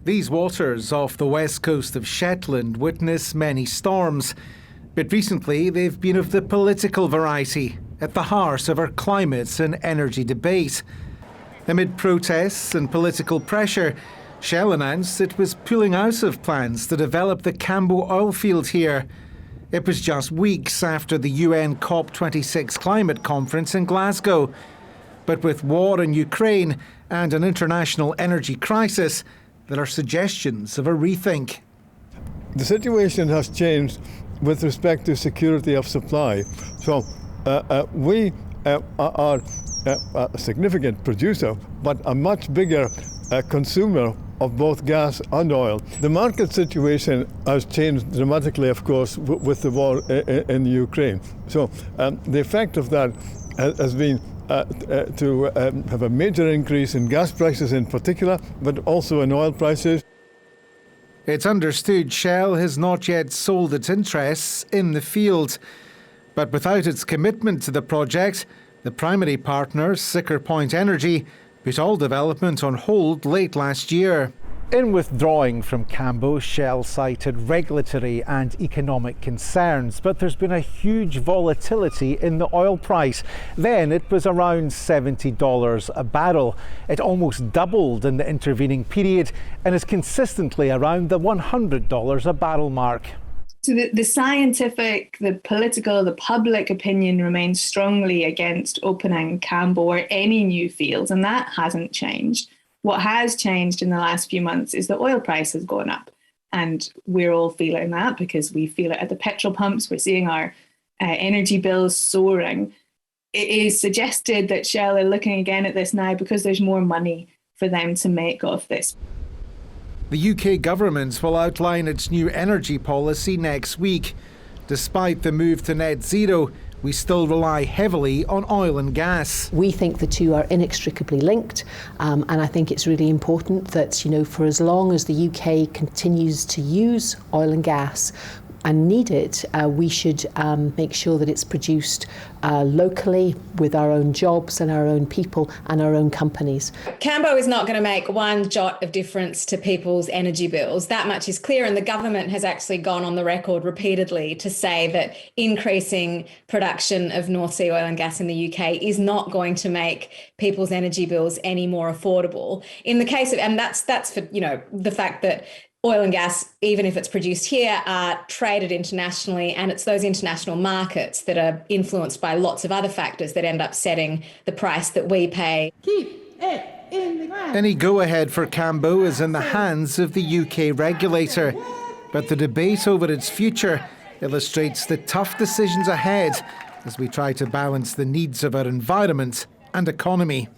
These waters off the west coast of Shetland witness many storms, but recently they've been of the political variety, at the heart of our climate and energy debate. Amid protests and political pressure, Shell announced it was pulling out of plans to develop the Cambo oilfield here. It was just weeks after the UN COP26 climate conference in Glasgow. But with war in Ukraine and an international energy crisis, there are suggestions of a rethink. The situation has changed with respect to security of supply. So we are a significant producer, but a much bigger consumer of both gas and oil. The market situation has changed dramatically, of course, with the war in Ukraine. So the effect of that has been to have a major increase in gas prices in particular, but also in oil prices. It's understood Shell has not yet sold its interests in the field. But without its commitment to the project, the primary partner, Siccar Point Energy, put all development on hold late last year. In withdrawing from Cambo, Shell cited regulatory and economic concerns, but there's been a huge volatility in the oil price. Then it was around $70 a barrel. It almost doubled in the intervening period and is consistently around the $100 a barrel mark. So the scientific, the political, the public opinion remains strongly against opening Cambo or any new fields, and that hasn't changed. What has changed in the last few months is the oil price has gone up, and we're all feeling that because we feel it at the petrol pumps. We're seeing our energy bills soaring. It is suggested that Shell are looking again at this now because there's more money for them to make off this. The UK government will outline its new energy policy next week. Despite the move to net zero, we still rely heavily on oil and gas. We think the two are inextricably linked, and I think it's really important that, for as long as the UK continues to use oil and gas and need it, we should make sure that it's produced locally with our own jobs and our own people and our own companies. Cambo is not going to make one jot of difference to people's energy bills. That much is clear, and the government has actually gone on the record repeatedly to say that increasing production of North Sea oil and gas in the UK is not going to make people's energy bills any more affordable. In the case of, and that's for the fact that oil and gas, even if it's produced here, are traded internationally, and it's those international markets that are influenced by lots of other factors that end up setting the price that we pay. Keep it in the ground. Any go-ahead for Cambo is in the hands of the UK regulator, but the debate over its future illustrates the tough decisions ahead as we try to balance the needs of our environment and economy.